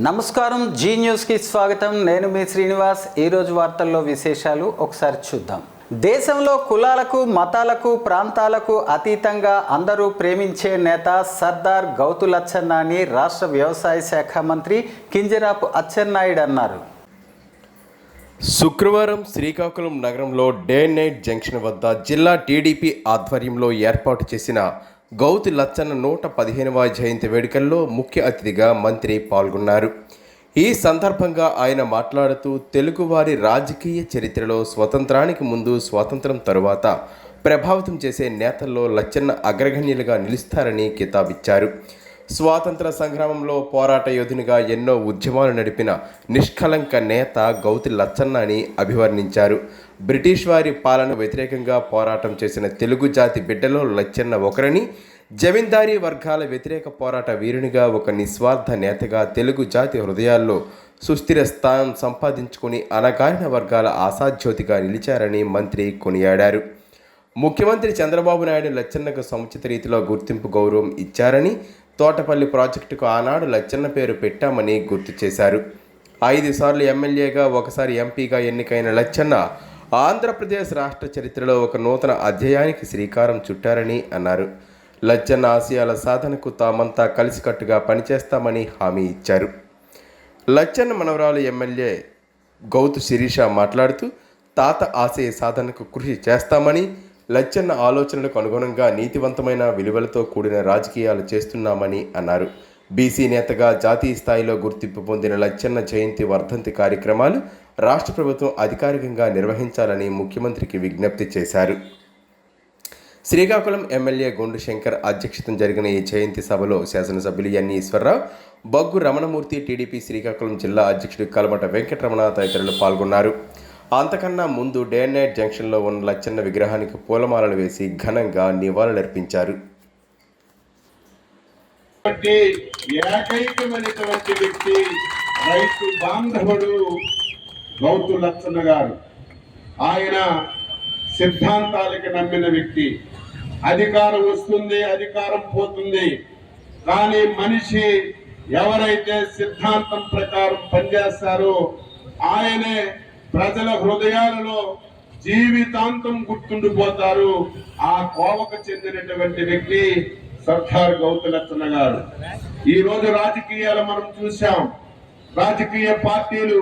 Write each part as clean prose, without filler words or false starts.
నమస్కారం, జీ న్యూస్కి స్వాగతం. నేను మీ శ్రీనివాస్. ఈరోజు వార్తల్లో విశేషాలు ఒకసారి చూద్దాం. దేశంలో కులాలకు, మతాలకు, ప్రాంతాలకు అతీతంగా అందరూ ప్రేమించే నేత సర్దార్ గౌతు లచ్చన్న అని రాష్ట్ర వ్యవసాయ శాఖ మంత్రి కింజరాపు అచ్చెన్నాయుడు అన్నారు. శుక్రవారం శ్రీకాకుళం నగరంలో డే నైట్ జంక్షన్ వద్ద జిల్లా టీడీపీ ఆధ్వర్యంలో ఏర్పాటు చేసిన గౌతు లచ్చన్న 115వ జయంతి వేడుకల్లో ముఖ్య అతిథిగా మంత్రి పాల్గొన్నారు. ఈ సందర్భంగా ఆయన మాట్లాడుతూ తెలుగువారి రాజకీయ చరిత్రలో స్వతంత్రానికి ముందు, స్వాతంత్రం తరువాత ప్రభావితం చేసే నేతల్లో లచ్చన్న అగ్రగణ్యులుగా నిలుస్తారని కితాబిచ్చారు. స్వాతంత్ర సంగ్రామంలో పోరాట యోధునిగా ఎన్నో ఉద్యమాలు నడిపిన నిష్కలంక నేత గౌతు లచ్చన్న అని అభివర్ణించారు. బ్రిటిష్ వారి పాలన వ్యతిరేకంగా పోరాటం చేసిన తెలుగు జాతి బిడ్డలో లచ్చన్న ఒకరని, జమీందారీ వర్గాల వ్యతిరేక పోరాట వీరునిగా, ఒక నిస్వార్థ నేతగా తెలుగు జాతి హృదయాల్లో సుస్థిర స్థానం సంపాదించుకుని అణగారిన వర్గాల ఆశాజ్యోతిగా నిలిచారని మంత్రి కొనియాడారు. ముఖ్యమంత్రి చంద్రబాబు నాయుడు లచ్చన్నకు సముచిత రీతిలో గుర్తింపు, గౌరవం ఇచ్చారని, తోటపల్లి ప్రాజెక్టుకు ఆనాడు లచ్చన్న పేరు పెట్టామని గుర్తు చేశారు. 5 సార్లు ఎమ్మెల్యేగా, ఒకసారి ఎంపీగా ఎన్నికైన లచ్చన్న ఆంధ్రప్రదేశ్ రాష్ట్ర చరిత్రలో ఒక నూతన అధ్యాయానికి శ్రీకారం చుట్టారని అన్నారు. లచ్చన్న ఆశయాల సాధనకు తామంతా కలిసికట్టుగా పనిచేస్తామని హామీ ఇచ్చారు. లచ్చన్న మనవరాలు ఎమ్మెల్యే గౌతు శిరీష మాట్లాడుతూ, తాత ఆశయ సాధనకు కృషి చేస్తామని, లచ్చన్న ఆలోచనలకు అనుగుణంగా నీతివంతమైన విలువలతో కూడిన రాజకీయాలు చేస్తున్నామని అన్నారు. బీసీ నేతగా జాతీయ స్థాయిలో గుర్తింపు పొందిన లచ్చన్న జయంతి వర్ధంతి కార్యక్రమాలు రాష్ట్ర ప్రభుత్వం అధికారికంగా నిర్వహించాలని ముఖ్యమంత్రికి విజ్ఞప్తి చేశారు. శ్రీకాకుళం ఎమ్మెల్యే గొండు శంకర్ అధ్యక్షతన జరిగిన ఈ జయంతి సభలో శాసనసభ్యులు ఎన్ ఈశ్వరరావు, బొగ్గు రమణమూర్తి, టీడీపీ శ్రీకాకుళం జిల్లా అధ్యక్షుడు కలమట వెంకటరమణ తదితరులు పాల్గొన్నారు. అంతకన్నా ముందు డే నైట్ జంక్షన్లో ఉన్న లచ్చన్న విగ్రహానికి పూలమాలలు వేసి ఘనంగా నివాళులర్పించారు. ఏకైకమైనటువంటి వ్యక్తి రైతు బాంధవుడు గౌతు లచ్చన్న గారు. ఆయన సిద్ధాంతాలకు నమ్మిన వ్యక్తి. అధికారం వస్తుంది, అధికారం పోతుంది, కానీ మనిషి ఎవరైతే సిద్ధాంతం ప్రకారం పనిచేస్తారో ఆయనే ప్రజల హృదయాలలో జీవితాంతం గుర్తుండిపోతారు. ఆ కోవకు చెందినటువంటి వ్యక్తి సర్దార్ గౌతు లచ్చన్న గారు. ఈ రోజు రాజకీయాలు మనం చూసాం. రాజకీయ పార్టీలు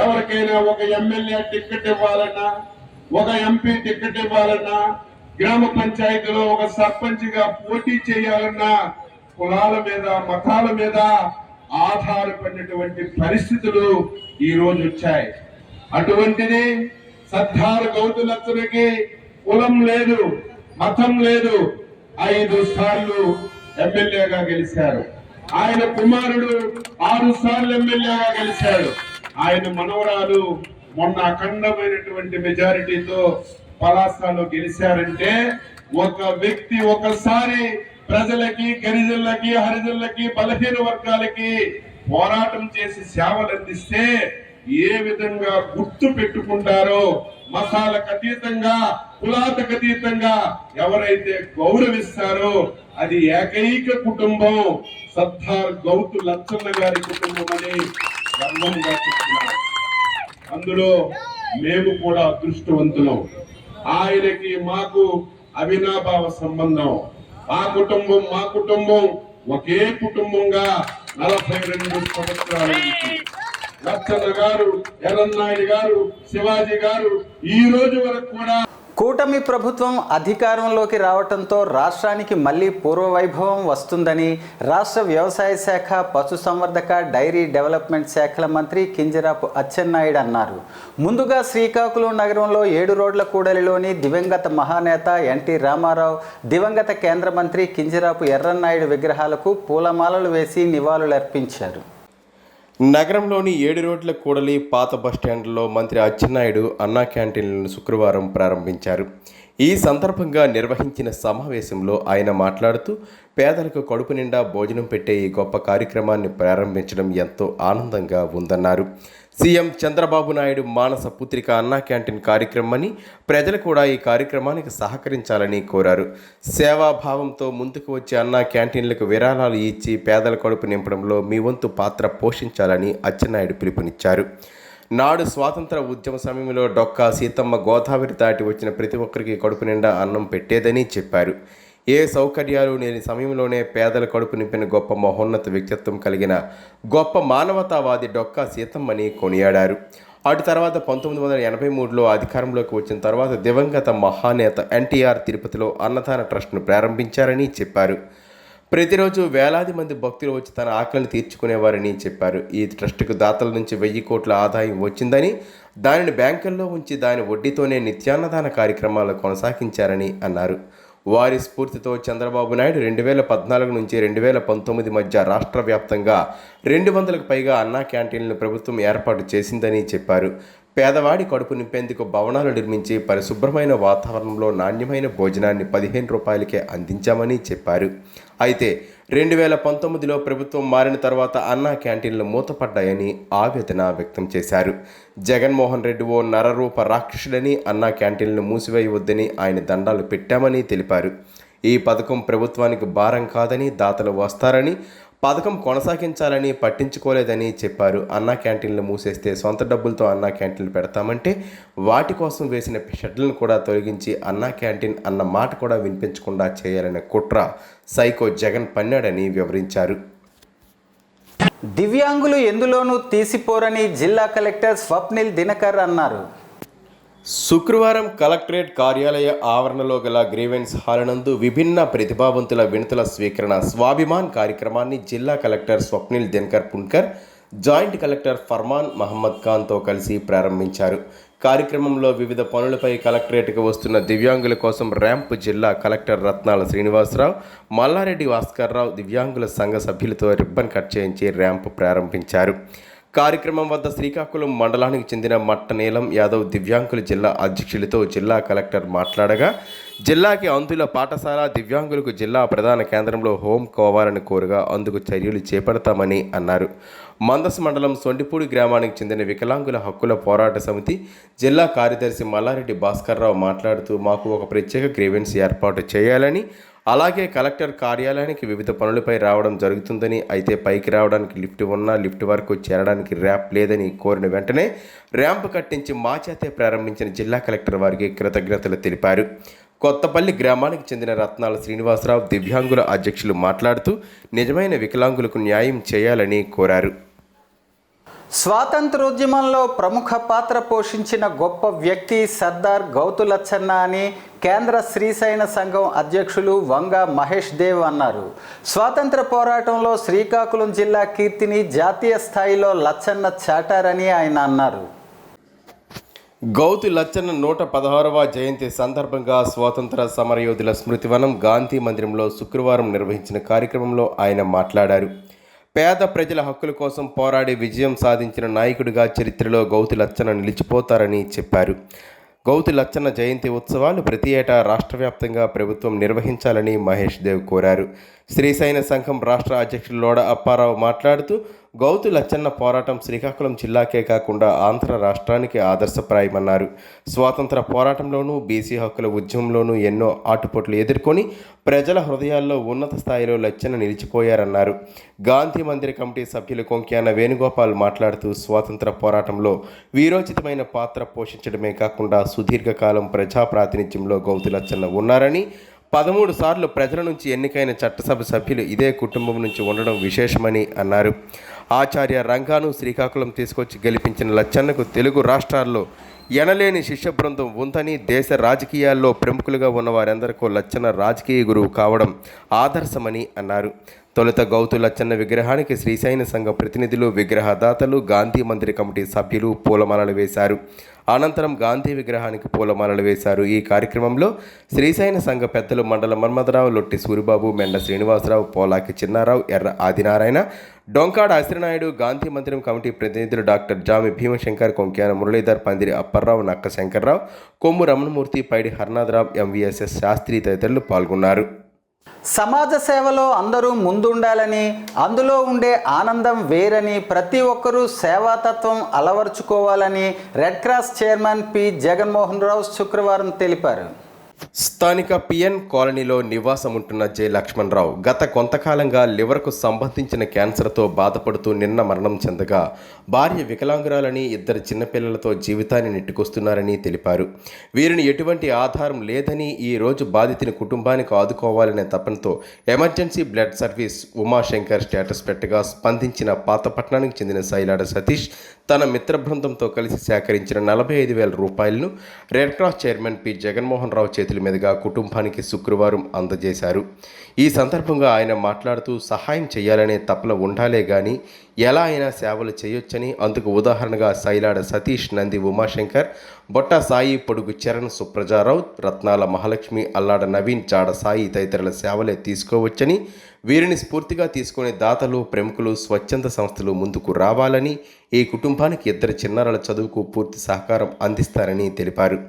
ఎవరికైనా ఒక ఎమ్మెల్యే టికెట్ ఇవ్వాలన్నా, ఒక ఎంపీ టికెట్ ఇవ్వాలన్నా, గ్రామ పంచాయతీలో ఒక సర్పంచ్ గా పోటీ చేయాలన్నా కులాల మీద, మతాల మీద ఆధారపడినటువంటి పరిస్థితులు ఈ రోజు వచ్చాయి. అటువంటిది సర్దార్ గౌతు లచ్చన్నకి కులం లేదు, మతం లేదు. 5 సార్లు ఎమ్మెల్యేగా గెలిచారు. ఆయన కుమారుడు 6 సార్లు ఎమ్మెల్యేగా గెలిచాడు. ఆయన మనవరాలు మొన్న అఖండమైనటువంటి మెజారిటీతో పలాసలో గెలిచారంటే ఒక వ్యక్తి ఒకసారి ప్రజలకి, గిరిజనులకి, హరిజనులకి, బలహీన వర్గాలకి పోరాటం చేసి సేవలు అందిస్తే ఏ విధంగా గుర్తు పెట్టుకుంటారో, మతాలకు అతీతంగా, కులాలకు అతీతంగా ఎవరైతే గౌరవిస్తారో అది ఏకైక కుటుంబం సర్దార్ గౌతు లచ్చన్న గారి కుటుంబం అని గర్వంగా చెప్తున్నారు. అందులో మేము కూడా అదృష్టవంతులం. ఆయనకి మాకు అవినాభావ సంబంధం. ఆ కుటుంబం, మా కుటుంబం ఒకే కుటుంబంగా 42 సంవత్సరాల నుంచి లచ్చన్న గారు, ఎర్రన్నాయుడు గారు, శివాజీ గారు ఈ రోజు వరకు కూడా. కూటమి ప్రభుత్వం అధికారంలోకి రావడంతో రాష్ట్రానికి మళ్లీ పూర్వవైభవం వస్తుందని రాష్ట్ర వ్యవసాయ శాఖ, పశుసంవర్ధక, డైరీ డెవలప్మెంట్ శాఖల మంత్రి కింజరాపు అచ్చెన్నాయుడు అన్నారు. ముందుగా శ్రీకాకుళం నగరంలో 7 రోడ్ల కూడలిలోని దివంగత మహానేత ఎన్టీ రామారావు, దివంగత కేంద్ర మంత్రి కింజరాపు ఎర్రన్నాయుడు విగ్రహాలకు పూలమాలలు వేసి నివాళులర్పించారు. నగరంలోని 7 రోడ్ల కూడలి పాత బస్టాండ్లో మంత్రి అచ్చెన్నాయుడు అన్నా క్యాంటీన్లను శుక్రవారం ప్రారంభించారు. ఈ సందర్భంగా నిర్వహించిన సమావేశంలో ఆయన మాట్లాడుతూ, పేదలకు కడుపు నిండా భోజనం పెట్టే ఈ గొప్ప కార్యక్రమాన్ని ప్రారంభించడం ఎంతో ఆనందంగా ఉందన్నారు. సీఎం చంద్రబాబు నాయుడు మానస పుత్రిక అన్నా క్యాంటీన్ కార్యక్రమాన్ని ప్రజలు కూడా ఈ కార్యక్రమానికి సహకరించాలని కోరారు. సేవాభావంతో ముందుకు వచ్చే అన్నా క్యాంటీన్లకు విరాళాలు ఇచ్చి పేదల కడుపు నింపడంలో మీ వంతు పాత్ర పోషించాలని అచ్చెన్నాయుడు పిలుపునిచ్చారు. నాడు స్వాతంత్ర ఉద్యమ సమయంలో డొక్కా సీతమ్మ గోదావరి దాటి వచ్చిన ప్రతి ఒక్కరికి కడుపు నిండా అన్నం పెట్టేదని చెప్పారు. ఏ సౌకర్యాలు లేని సమయంలోనే పేదల కడుపు నింపిన గొప్ప మహోన్నత వ్యక్తిత్వం కలిగిన గొప్ప మానవతావాది డొక్కా సీతమ్మని కొనియాడారు. అటు తర్వాత 1983లో అధికారంలోకి వచ్చిన తర్వాత దివంగత మహానేత ఎన్టీఆర్ తిరుపతిలో అన్నదాన ట్రస్ట్ను ప్రారంభించారని చెప్పారు. ప్రతిరోజు వేలాది మంది భక్తులు వచ్చి తన ఆకలిని తీర్చుకునేవారని చెప్పారు. ఈ ట్రస్టుకు దాతల నుంచి 1000 కోట్ల ఆదాయం వచ్చిందని, దానిని బ్యాంకుల్లో ఉంచి దాని వడ్డీతోనే నిత్యాన్నదాన కార్యక్రమాలు కొనసాగించారని అన్నారు. వారి స్ఫూర్తితో చంద్రబాబు నాయుడు 2014 నుంచి 2019 మధ్య రాష్ట్ర వ్యాప్తంగా 200కు పైగా అన్నా క్యాంటీన్లను ప్రభుత్వం ఏర్పాటు చేసిందని చెప్పారు. పేదవాడి కడుపు నింపేందుకు భవనాలు నిర్మించి పరిశుభ్రమైన వాతావరణంలో నాణ్యమైన భోజనాన్ని 15 రూపాయలకే అందించామని చెప్పారు. అయితే 2019లో ప్రభుత్వం మారిన తర్వాత అన్నా క్యాంటీన్లు మూతపడ్డాయని ఆవేదన వ్యక్తం చేశారు. జగన్మోహన్ రెడ్డి ఓ నరరూప రాక్షసుడని అన్నా క్యాంటీన్లను మూసివేయవద్దని ఆయన దండాలు పెట్టామని తెలిపారు. ఈ పథకం ప్రభుత్వానికి భారం కాదని, దాతలు వస్తారని, పథకం కొనసాగించాలని పట్టించుకోలేదని చెప్పారు. అన్నా క్యాంటీన్లు మూసేస్తే సొంత డబ్బులతో అన్నా క్యాంటీన్లు పెడతామంటే వాటి కోసం వేసిన షెడ్లను కూడా తొలగించి అన్నా క్యాంటీన్ అన్న మాట కూడా వినిపించకుండా చేయాలనే కుట్ర సైకో జగన్ పన్నాడని వివరించారు. దివ్యాంగులు ఎందులోనూ తీసిపోరని జిల్లా కలెక్టర్ స్వప్నిల్ దినకర్ అన్నారు. శుక్రవారం కలెక్టరేట్ కార్యాలయ ఆవరణలో గల గ్రీవెన్స్ హాల్ నందు విభిన్న ప్రతిభావంతుల వినతుల స్వీకరణ స్వాభిమాన్ కార్యక్రమాన్ని జిల్లా collector Swapnil Dinakar Pundkar joint collector Farman Mohammad ఖాన్తో కలిసి ప్రారంభించారు. కార్యక్రమంలో వివిధ పనులపై కలెక్టరేట్కు వస్తున్న దివ్యాంగుల కోసం ర్యాంప్ జిల్లా కలెక్టర్ రత్నాల శ్రీనివాసరావు, మల్లారెడ్డి భాస్కర్రావు దివ్యాంగుల సంఘ సభ్యులతో రిబ్బన్ కట్ చేయించి ర్యాంప్ ప్రారంభించారు. కార్యక్రమం వద్ద శ్రీకాకుళం మండలానికి చెందిన మట్ట నీలం యాదవ్ దివ్యాంగుల జిల్లా అధ్యక్షులతో జిల్లా కలెక్టర్ మాట్లాడగా, జిల్లాకి అందుల పాఠశాల దివ్యాంగులకు జిల్లా ప్రధాన కేంద్రంలో హోం కోవాలని కోరగా అందుకు చర్యలు చేపడతామని అన్నారు. మందస మండలం సొండిపూడి గ్రామానికి చెందిన వికలాంగుల హక్కుల పోరాట సమితి జిల్లా కార్యదర్శి మల్లారెడ్డి భాస్కర్రావు మాట్లాడుతూ, మాకు ఒక ప్రత్యేక గ్రీవెన్స్ ఏర్పాటు చేయాలని, అలాగే కలెక్టర్ కార్యాలయానికి వివిధ పనులపై రావడం జరుగుతుందని, అయితే పైకి రావడానికి లిఫ్ట్ ఉన్నా లిఫ్ట్ వరకు చేరడానికి ర్యాంప్ లేదని కోరిన వెంటనే ర్యాంప్ కట్టించి మా చేతే ప్రారంభించిన జిల్లా కలెక్టర్ వారికి కృతజ్ఞతలు తెలిపారు. కొత్తపల్లి గ్రామానికి చెందిన రత్నాల శ్రీనివాసరావు దివ్యాంగుల అధ్యక్షులు మాట్లాడుతూ నిజమైన వికలాంగులకు న్యాయం చేయాలని కోరారు. స్వాతంత్రోద్యమంలో ప్రముఖ పాత్ర పోషించిన గొప్ప వ్యక్తి సర్దార్ గౌతు లచ్చన్న అని కేంద్ర శ్రీశైన సంఘం అధ్యక్షులు వంగ మహేష్ దేవ్ అన్నారు. స్వాతంత్ర పోరాటంలో శ్రీకాకుళం జిల్లా కీర్తిని జాతీయ స్థాయిలో లచ్చన్న చాటారని ఆయన అన్నారు. గౌతు లచ్చన్న 116వ జయంతి సందర్భంగా స్వాతంత్ర సమరయోధుల స్మృతివనం గాంధీ మందిరంలో శుక్రవారం నిర్వహించిన కార్యక్రమంలో ఆయన మాట్లాడారు. పేద ప్రజల హక్కుల కోసం పోరాడి విజయం సాధించిన నాయకుడిగా చరిత్రలో గౌతు లచ్చన్న నిలిచిపోతారని చెప్పారు. గౌతు లచ్చన్న జయంతి ఉత్సవాలు ప్రతి ఏటా రాష్ట్ర వ్యాప్తంగా ప్రభుత్వం నిర్వహించాలని మహేష్ దేవ్ కోరారు. శ్రీశైన సంఘం రాష్ట్ర అధ్యక్షులు లోడ అప్పారావు మాట్లాడుతూ, గౌతు లచ్చన్న పోరాటం శ్రీకాకుళం జిల్లాకే కాకుండా ఆంధ్ర రాష్ట్రానికి ఆదర్శప్రాయమన్నారు. స్వాతంత్ర పోరాటంలోనూ బీసీ హక్కుల ఉద్యమంలోనూ ఎన్నో ఆటుపోట్లు ఎదుర్కొని ప్రజల హృదయాల్లో ఉన్నత స్థాయిలో లచ్చన్న నిలిచిపోయారన్నారు. గాంధీ మందిర కమిటీ సభ్యులు కొంక్యాన వేణుగోపాల్ మాట్లాడుతూ, స్వాతంత్ర పోరాటంలో వీరోచితమైన పాత్ర పోషించడమే కాకుండా సుదీర్ఘకాలం ప్రజా ప్రాతినిధ్యంలో గౌతు లచ్చన్న ఉన్నారని, 13 సార్లు ప్రజల నుంచి ఎన్నికైన చట్టసభ సభ్యులు ఇదే కుటుంబం నుంచి ఉండడం విశేషమని అన్నారు. ఆచార్య రంగాను శ్రీకాకుళం తీసుకొచ్చి గెలిపించిన లచ్చన్నకు తెలుగు రాష్ట్రాల్లో ఎనలేని శిష్య బృందం ఉందని, దేశ రాజకీయాల్లో ప్రముఖులుగా ఉన్న వారందరికీ లచ్చన్న రాజకీయ గురువు కావడం ఆదర్శమని అన్నారు. తొలుత గౌతు లచ్చన్న విగ్రహానికి శ్రీశైన సంఘ ప్రతినిధులు, విగ్రహదాతలు, గాంధీ మందిర కమిటీ సభ్యులు పూలమాలలు వేశారు. అనంతరం గాంధీ విగ్రహానికి పూలమాలలు వేశారు. ఈ కార్యక్రమంలో శ్రీశైన సంఘ పెద్దలు మండల మన్మథరావు, లొట్టి సూరిబాబు, మెండ శ్రీనివాసరావు, పోలాకి చిన్నారావు, ఎర్ర ఆదినారాయణ, డొంకాడ అశ్రనాయుడు, గాంధీ మందిరం కమిటీ ప్రతినిధులు డాక్టర్ జామి భీమశంకర్, కొంక్యాన మురళీధర్, పందిరి అప్పర్రావు, నక్క శంకర్రావు, కొమ్ము రమణమూర్తి, పైడి హర్నాథరావు, ఎంవీఎస్ఎస్ శాస్త్రి తదితరులు పాల్గొన్నారు. సమాజ సేవలో అందరూ ముందుండాలని, అందులో ఉండే ఆనందం వేరని, ప్రతి ఒక్కరూ సేవాతత్వం అలవర్చుకోవాలని Red Cross chairman P Jaganmohan Rao శుక్రవారం తెలిపారు. స్థానిక పిఎన్ కాలనీలో నివాసం ఉంటున్న జె లక్ష్మణరావు గత కొంతకాలంగా లివర్కు సంబంధించిన క్యాన్సర్తో బాధపడుతూ నిన్న మరణం చెందగా భార్య వికలాంగురాలని, 2 చిన్నపిల్లలతో జీవితాన్ని నెట్టుకొస్తున్నారని తెలిపారు. వీరిని ఎటువంటి ఆధారం లేదని, ఈ రోజు బాధితుని కుటుంబానికి ఆదుకోవాలనే తపనతో emergency blood service Umashankar status పెట్టగా స్పందించిన పాతపట్నానికి చెందిన సైలాడ సతీష్ తన మిత్ర బృందంతో కలిసి సేకరించిన 45,000 రూపాయలను Red Cross chairman P Jaganmohan Rao చేతుల మీదుగా కుటుంబానికి శుక్రవారం అందజేశారు. ఈ సందర్భంగా ఆయన మాట్లాడుతూ, సహాయం చేయాలనే తపన ఉండాలే గాని ఎలా అయినా సేవలు చేయొచ్చని, అందుకు ఉదాహరణగా సైలాడ సతీష్, నంది ఉమాశంకర్, బొట్ట సాయి, పొడుగు చరణ్, సుప్రజారావు, రత్నాల మహాలక్ష్మి, అల్లాడ నవీన్, చాడ సాయి తదితరుల సేవలే తీసుకోవచ్చని, వీరిని స్ఫూర్తిగా తీసుకునే దాతలు, ప్రముఖులు, స్వచ్ఛంద సంస్థలు ముందుకు రావాలని, ఈ కుటుంబానికి 2 చిన్నారుల చదువుకు పూర్తి సహకారం అందిస్తారని తెలిపారు.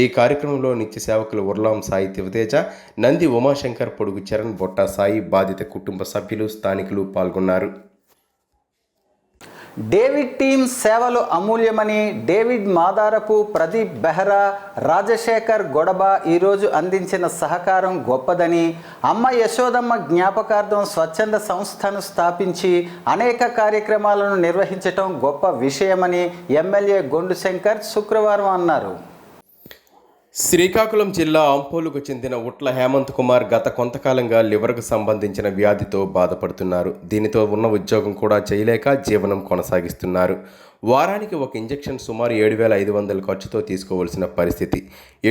ఈ కార్యక్రమంలో నిత్య సేవకులు ఉర్లాం సాయి శివతేజ, నంది ఉమాశంకర్, పొడుగు చరణ్, బొట్ట సాయి, బాధిత కుటుంబ సభ్యులు, స్థానికులు పాల్గొన్నారు. డేవిడ్ టీమ్ సేవలు అమూల్యమని డేవిడ్ మాదారపు, ప్రదీప్ బెహ్రా, రాజశేఖర్ గొడబ ఈరోజు అందించిన సహకారం గొప్పదని, అమ్మ యశోదమ్మ జ్ఞాపకార్థం స్వచ్ఛంద సంస్థను స్థాపించి అనేక కార్యక్రమాలను నిర్వహించటం గొప్ప విషయమని ఎమ్మెల్యే గొండు శంకర్ శుక్రవారం అన్నారు. శ్రీకాకుళం జిల్లా అంపోలుకు చెందిన ఉట్ల హేమంత్ కుమార్ గత కొంతకాలంగా లివర్కు సంబంధించిన వ్యాధితో బాధపడుతున్నారు. దీనితో ఉన్న ఉద్యోగం కూడా చేయలేక జీవనం కొనసాగిస్తున్నారు. వారానికి 1 ఇంజెక్షన్ సుమారు 7,500 ఖర్చుతో తీసుకోవాల్సిన పరిస్థితి.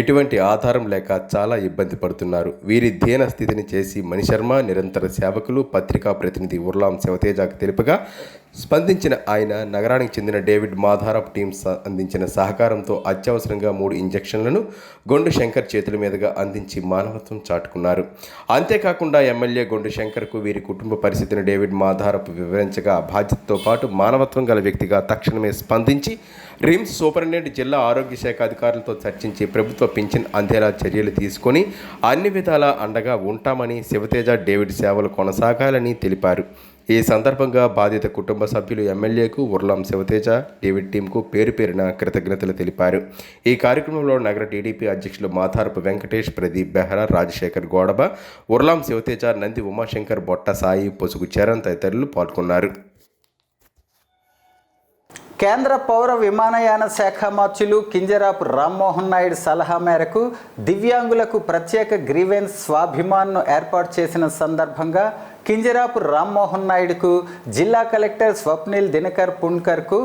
ఎటువంటి ఆధారం లేక చాలా ఇబ్బంది పడుతున్నారు. వీరి దీన స్థితిని చేసి మణిశర్మ, నిరంతర సేవకులు, పత్రికా ప్రతినిధి ఉర్లాం శివతేజకు తెలుపగా స్పందించిన ఆయన నగరానికి చెందిన డేవిడ్ మాధారప్ టీం అందించిన సహకారంతో అత్యవసరంగా 3 ఇంజెక్షన్లను గొండు శంకర్ చేతుల మీదుగా అందించి మానవత్వం చాటుకున్నారు. అంతేకాకుండా ఎమ్మెల్యే గొండు శంకర్కు వీరి కుటుంబ పరిస్థితిని డేవిడ్ మాధారప్ వివరించగా బాధ్యతతో పాటు మానవత్వం గల వ్యక్తిగా తక్షణమే స్పందించి రిమ్స్ సూపరింటెండెంట్, జిల్లా ఆరోగ్య శాఖ అధికారులతో చర్చించి ప్రభుత్వ పింఛన్ అందేలా చర్యలు తీసుకొని అన్ని విధాలా అండగా ఉంటామని, శివతేజ డేవిడ్ సేవలు కొనసాగాలని తెలిపారు. ఈ సందర్భంగా బాధిత కుటుంబ సభ్యులు ఎమ్మెల్యేకు, ఉర్లాం శివతేజ, డేవిడ్ టీంకు పేరు పేరున కృతజ్ఞతలు తెలిపారు. ఈ కార్యక్రమంలో నగర టీడీపీ అధ్యక్షులు మాధారపు వెంకటేష్, ప్రదీప్ బెహ్రా, రాజశేఖర్ గోడబ, ఉర్లాం శివతేజ, నంది ఉమాశంకర్, బొట్ట సాయి, పొసుగు చరణ్ తదితరులు పాల్గొన్నారు. కేంద్ర పౌర విమానయాన శాఖ మంత్రులు కింజరాపు రామ్మోహన్ నాయుడు సలహా మేరకు దివ్యాంగులకు ప్రత్యేక గ్రీవెన్స్ స్వాభిమాన్ను ఏర్పాటు చేసిన సందర్భంగా కింజరాపు రామ్మోహన్ నాయుడుకు, జిల్లా కలెక్టర్ స్వప్నిల్ దినకర్ పుణ్కర్కు,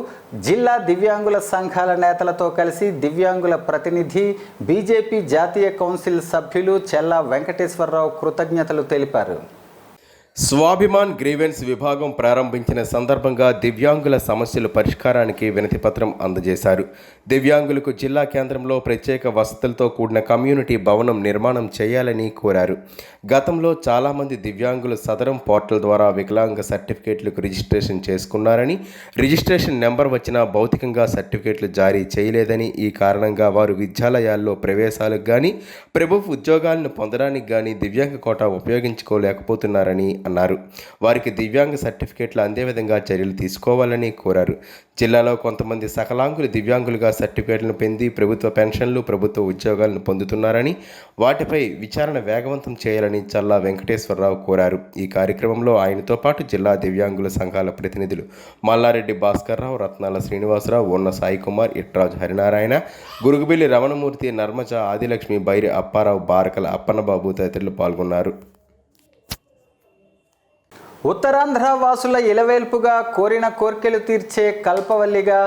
జిల్లా దివ్యాంగుల సంఘాల నేతలతో కలిసి దివ్యాంగుల ప్రతినిధి, బీజేపీ జాతీయ కౌన్సిల్ సభ్యులు చెల్లా వెంకటేశ్వరరావు కృతజ్ఞతలు తెలిపారు. స్వాభిమాన్ గ్రీవెన్స్ విభాగం ప్రారంభించిన సందర్భంగా దివ్యాంగుల సమస్యల పరిష్కారానికి వినతిపత్రం అందజేశారు. దివ్యాంగులకు జిల్లా కేంద్రంలో ప్రత్యేక వసతులతో కూడిన కమ్యూనిటీ భవనం నిర్మాణం చేయాలని కోరారు. గతంలో చాలామంది దివ్యాంగులు సదరం పోర్టల్ ద్వారా వికలాంగ సర్టిఫికేట్లకు రిజిస్ట్రేషన్ చేసుకున్నారని, రిజిస్ట్రేషన్ నెంబర్ వచ్చినా భౌతికంగా సర్టిఫికేట్లు జారీ చేయలేదని, ఈ కారణంగా వారు విద్యాలయాల్లో ప్రవేశాలకు కానీ, ప్రభుత్వ ఉద్యోగాలను పొందడానికి కానీ దివ్యాంగ కోటా ఉపయోగించుకోలేకపోతున్నారని అన్నారు. వారికి దివ్యాంగ సర్టిఫికేట్లు అందే విధంగా చర్యలు తీసుకోవాలని కోరారు. జిల్లాలో కొంతమంది సకలాంగులు దివ్యాంగులుగా సర్టిఫికేట్లను పొంది ప్రభుత్వ పెన్షన్లు, ప్రభుత్వ ఉద్యోగాలను పొందుతున్నారని, వాటిపై విచారణ వేగవంతం చేయాలని చల్లా వెంకటేశ్వరరావు కోరారు. ఈ కార్యక్రమంలో ఆయనతో పాటు జిల్లా దివ్యాంగుల సంఘాల ప్రతినిధులు మల్లారెడ్డి భాస్కర్రావు, రత్నాల శ్రీనివాసరావు, ఉన్న సాయి కుమార్, ఇట్రాజు హరినారాయణ, గురుగుబిల్లి రమణమూర్తి, నర్మజ, ఆదిలక్ష్మి, బైరి అప్పారావు, బారకల అప్పన్నబాబు తదితరులు పాల్గొన్నారు. ఉత్తరాంధ్ర వాసుల ఇలవేల్పుగా కోరిన కోర్కెలు తీర్చే కల్పవల్లిగా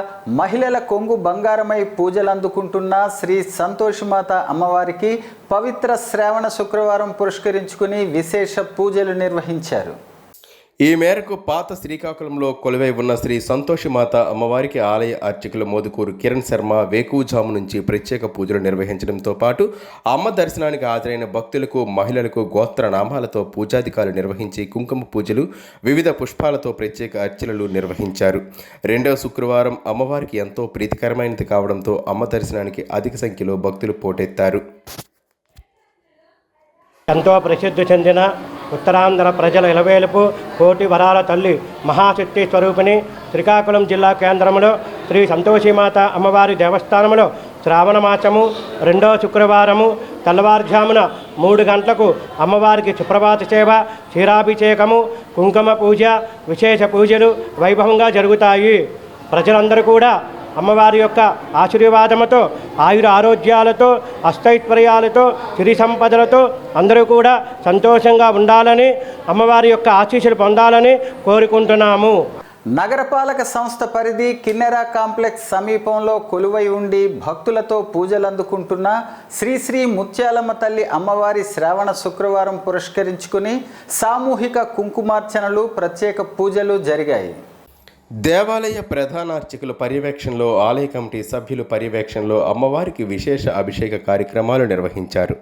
మహిళల కొంగు బంగారమై పూజలు అందుకుంటున్న శ్రీ సంతోషిమాత అమ్మవారికి పవిత్ర శ్రావణ శుక్రవారం పురస్కరించుకుని విశేష పూజలు నిర్వహించారు. ఈ మేరకు పాత శ్రీకాకుళంలో కొలువై ఉన్న శ్రీ సంతోషిమాత అమ్మవారికి ఆలయ అర్చకులు మోదుకూరు కిరణ్ శర్మ వేకువజాము నుంచి ప్రత్యేక పూజలు నిర్వహించడంతో పాటు అమ్మ దర్శనానికి హాజరైన భక్తులకు, మహిళలకు గోత్ర నామాలతో పూజాధికారులు నిర్వహించి కుంకుమ పూజలు, వివిధ పుష్పాలతో ప్రత్యేక అర్చనలు నిర్వహించారు. 2వ శుక్రవారం అమ్మవారికి ఎంతో ప్రీతికరమైనది కావడంతో అమ్మ దర్శనానికి అధిక సంఖ్యలో భక్తులు పోటెత్తారు. ఎంతో ప్రసిద్ధి చెందిన ఉత్తరాంధ్ర ప్రజల ఇలవేలుపు కోటి వరాల తల్లి మహాశక్తి స్వరూపిణి శ్రీకాకుళం జిల్లా కేంద్రంలో శ్రీ సంతోషిమాత అమ్మవారి దేవస్థానంలో శ్రావణ మాసము 2వ శుక్రవారము తెల్లవారుజామున 3 గంటలకు అమ్మవారికి సుప్రభాత సేవ, క్షీరాభిషేకము, కుంకుమ పూజ, విశేష పూజలు వైభవంగా జరుగుతాయి. ప్రజలందరూ కూడా అమ్మవారి యొక్క ఆశీర్వాదముతో ఆయుర ఆరోగ్యాలతో అష్టైశ్వర్యాలతో సిరి సంపదలతో అందరూ కూడా సంతోషంగా ఉండాలని అమ్మవారి యొక్క ఆశీస్సులు పొందాలని కోరుకుంటున్నాము. నగరపాలక సంస్థ పరిధి కిన్నెర కాంప్లెక్స్ సమీపంలో కొలువై ఉండి భక్తులతో పూజలందుకుంటున్న శ్రీ శ్రీ ముత్యాలమ్మ తల్లి అమ్మవారి శ్రావణ శుక్రవారం పురస్కరించుకుని సామూహిక కుంకుమార్చనలు, ప్రత్యేక పూజలు జరిగాయి. దేవాలయ ప్రధాన అర్చకుల పర్యవేక్షణలో, ఆలయ కమిటీ సభ్యుల పర్యవేక్షణలో అమ్మవారికి విశేష అభిషేక కార్యక్రమాలు నిర్వహించారు.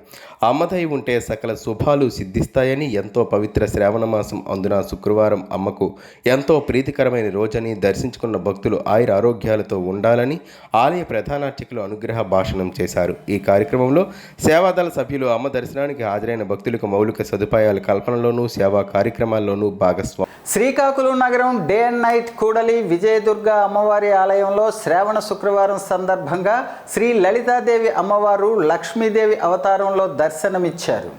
అమ్మదై ఉంటే సకల శుభాలు సిద్ధిస్తాయని, ఎంతో పవిత్ర శ్రావణ మాసం అందున శుక్రవారం అమ్మకు ఎంతో ప్రీతికరమైన రోజని, దర్శించుకున్న భక్తులు ఆయుర ఆరోగ్యాలతో ఉండాలని ఆలయ ప్రధాన అర్చకులు అనుగ్రహ భాషణం చేశారు. ఈ కార్యక్రమంలో సేవాదళ సభ్యులు అమ్మ దర్శనానికి హాజరైన భక్తులకు మౌలిక సదుపాయాల కల్పనలోనూ, సేవా కార్యక్రమాల్లోనూ భాగస్వామి. శ్రీకాకుళం నగరం డే అండ్ నైట్ కూడలి విజయదుర్గ అమ్మవారి ఆలయంలో శ్రావణ శుక్రవారం సందర్భంగా శ్రీ లలితాదేవి అమ్మవారు లక్ష్మీదేవి అవతారంలో దర్శనమిచ్చారు.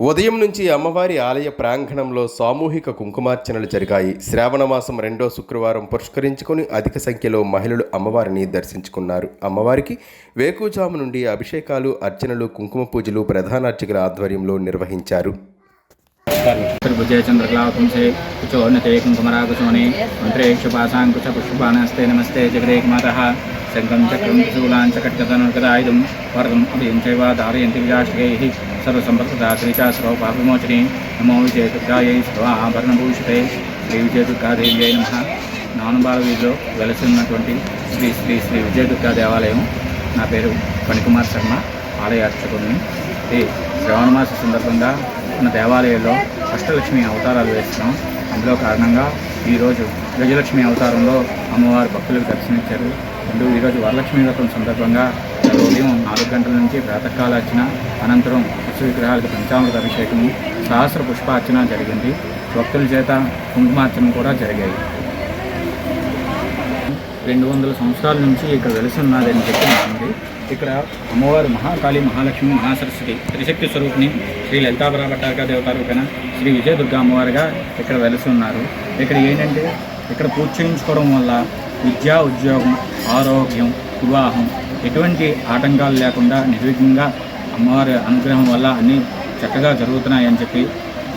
ఉదయం నుంచి అమ్మవారి ఆలయ ప్రాంగణంలో సామూహిక కుంకుమార్చనలు జరిగాయి. శ్రావణ మాసం 2వ శుక్రవారం పురస్కరించుకొని అధిక సంఖ్యలో మహిళలు అమ్మవారిని దర్శించుకున్నారు. అమ్మవారికి వేకుజాము నుండి అభిషేకాలు, అర్చనలు, కుంకుమ పూజలు ప్రధాన అర్చకుల ఆధ్వర్యంలో నిర్వహించారు. चंद्रकलाकुंसे कुचोन्नते कुंकुमराकुशोने मंत्रेक्षुपाशांकुश पुष्पानस्ते नमस्ते जगदेकमातः शङ्खं चक्रं शूलाञ्चकट्गदनुर्गदायुधं वरदम् अभयं चैव धारयन्ति विजाष्टकैः सर्वसम्पत्प्रदा श्रीचा सर्वपापविमोचने नमो विजयदुर्गायै सर्वाभरणभूषिते శ్రీ విజయదుర్గాదేవి నమః. నానుబాల వీధిలో వెలసినటువంటి శ్రీ శ్రీ శ్రీ విజయదుర్గా దేవాలయం. నా పేరు ఫణికుమార్ శర్మ, ఆలయ అర్చకుడిని. ఈ శ్రావణ మాస సందర్భంగా మన దేవాలయంలో అష్టలక్ష్మి అవతారాలు వేస్తున్నాం. అందులో కారణంగా ఈరోజు గజలక్ష్మి అవతారంలో అమ్మవారి భక్తులకు దర్శనమిచ్చారు. ఈరోజు వరలక్ష్మి వ్రతం సందర్భంగా ఉదయం 4 గంటల నుంచి ప్రాతకాలార్చన, అనంతరం విశ్వ విగ్రహాలకు పంచామృత అభిషేకము, సహస్ర పుష్పార్చన జరిగింది. భక్తుల చేత కుంకుమార్చన కూడా జరిగాయి. 200 సంవత్సరాల నుంచి ఇక్కడ వెలిసి ఉన్నదని చెప్పి ఉంది. ఇక్కడ అమ్మవారు మహాకాళి, మహాలక్ష్మి, మహాసరస్వతి త్రిశక్తి స్వరూపిణి శ్రీ లలితాపర భట్టారక దేవతారూపేణ శ్రీ విజయదుర్గా అమ్మవారిగా ఇక్కడ వెలిసి ఉన్నారు. ఇక్కడ ఏంటంటే ఇక్కడ పూజ చేయించుకోవడం వల్ల విద్యా, ఉద్యోగం, ఆరోగ్యం, వివాహం ఎటువంటి ఆటంకాలు లేకుండా నిర్విఘ్నంగా అమ్మవారి అనుగ్రహం వల్ల అన్నీ చక్కగా జరుగుతున్నాయని చెప్పి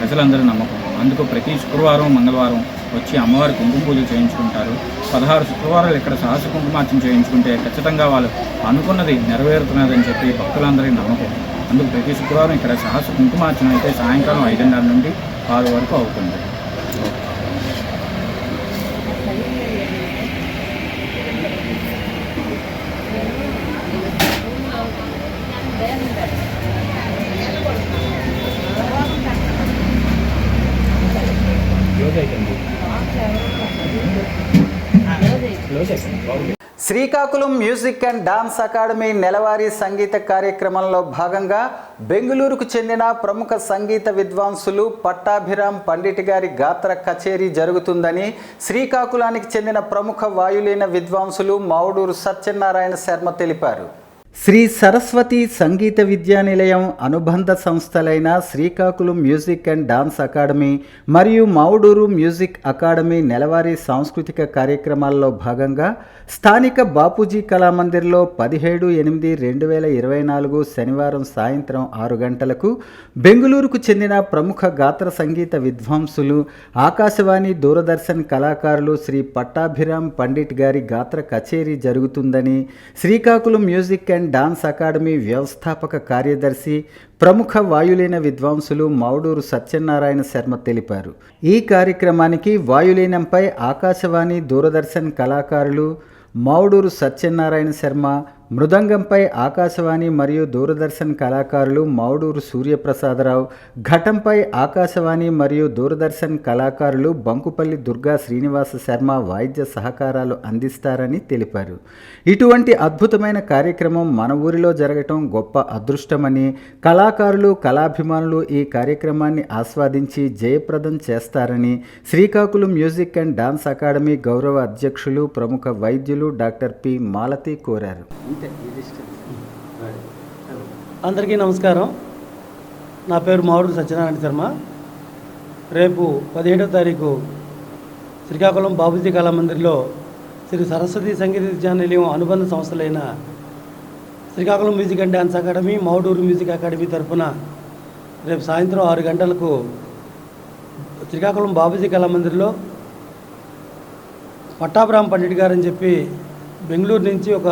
ప్రజలందరూ నమ్మకం. అందుకు ప్రతి శుక్రవారం, మంగళవారం వచ్చి అమ్మవారి కుంకుమ పూజలు చేయించుకుంటారు. 16 శుక్రవారాలు ఇక్కడ సహస్ర కుంకుమార్చన చేయించుకుంటే ఖచ్చితంగా వాళ్ళు అనుకున్నది నెరవేరుతున్నదని చెప్పి భక్తులందరికీ నమ్మకం. అందుకు ప్రతి శుక్రవారం ఇక్కడ సహస్ర కుంకుమార్చన అయితే సాయంకాలం 5:30 నుండి 6 వరకు అవుతుంది. Srikakulam music and dance academy నెలవారీ సంగీత కార్యక్రమంలో భాగంగా బెంగళూరుకు చెందిన ప్రముఖ సంగీత విద్వాంసులు పట్టాభిరామ్ పండిట్ గారి గాత్ర కచేరీ జరుగుతుందని శ్రీకాకుళానికి చెందిన ప్రముఖ వాయులీన విద్వాంసులు మౌడూరు సత్యనారాయణ శర్మ తెలిపారు. శ్రీ సరస్వతి సంగీత విద్యానిలయం అనుబంధ సంస్థలైన Srikakulam music and dance academy మరియు మౌడూరు మ్యూజిక్ అకాడమీ నెలవారీ సాంస్కృతిక కార్యక్రమాల్లో భాగంగా స్థానిక బాపూజీ కళామందిర్లో 17/8/2024 శనివారం సాయంత్రం 6 గంటలకు బెంగళూరుకు చెందిన ప్రముఖ గాత్ర సంగీత విద్వాంసులు, ఆకాశవాణి, దూరదర్శన్ కళాకారులు శ్రీ పట్టాభిరామ్ పండిట్ గారి గాత్ర కచేరీ జరుగుతుందని Srikakulam music and dance academy వ్యవస్థాపక కార్యదర్శి, ప్రముఖ వాయులీన విద్వాంసులు మౌడూరు సత్యనారాయణ శర్మ తెలిపారు. ఈ కార్యక్రమానికి వాయులీనంపై ఆకాశవాణి, దూరదర్శన్ కళాకారులు మౌడూరు సత్యనారాయణ శర్మ, మృదంగంపై ఆకాశవాణి మరియు దూరదర్శన్ కళాకారులు మౌడూరు సూర్యప్రసాదరావు, ఘటంపై ఆకాశవాణి మరియు దూరదర్శన్ కళాకారులు బంకుపల్లి దుర్గా శ్రీనివాస శర్మ వాయిద్య సహకారాలు అందిస్తారని తెలిపారు. ఇటువంటి అద్భుతమైన కార్యక్రమం మన ఊరిలో జరగటం గొప్ప అదృష్టమని, కళాకారులు కళాభిమానులు ఈ కార్యక్రమాన్ని ఆస్వాదించి జయప్రదం చేస్తారని Srikakulam music and dance academy గౌరవ అధ్యక్షులు ప్రముఖ వైద్యులు డాక్టర్ పి మాలతి కోరారు. అందరికీ నమస్కారం. నా పేరు మావుడు సత్యనారాయణ శర్మ. రేపు 17వ తారీఖు శ్రీకాకుళం బాబుజీ కళామందిర్లో శ్రీ సరస్వతి సంగీత విద్యానిలయం అనుబంధ సంస్థలైన Srikakulam music and dance academy, Mouduru music academy తరఫున రేపు సాయంత్రం 6 గంటలకు శ్రీకాకుళం బాబుజీ కళామందిర్లో పట్టాభిరామ్ పండిట్ గారు అని చెప్పి బెంగళూరు నుంచి ఒక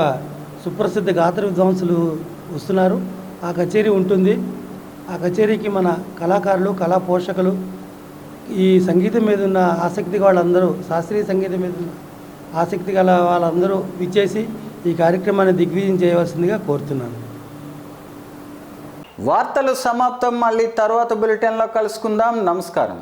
సుప్రసిద్ధ గాత్ర విద్వాంసులు వస్తున్నారు. ఆ కచేరీ ఉంటుంది. ఆ కచేరీకి మన కళాకారులు, కళా పోషకులు, ఈ సంగీతం మీద ఉన్న ఆసక్తి వాళ్ళందరూ, శాస్త్రీయ సంగీతం మీద ఉన్న ఆసక్తి గల వాళ్ళందరూ విచ్చేసి ఈ కార్యక్రమాన్ని దిగ్విజయం చేయవలసిందిగా కోరుతున్నాను. వార్తలు సమాప్తం. మళ్ళీ తర్వాత బులెటిన్లో కలుసుకుందాం. నమస్కారం.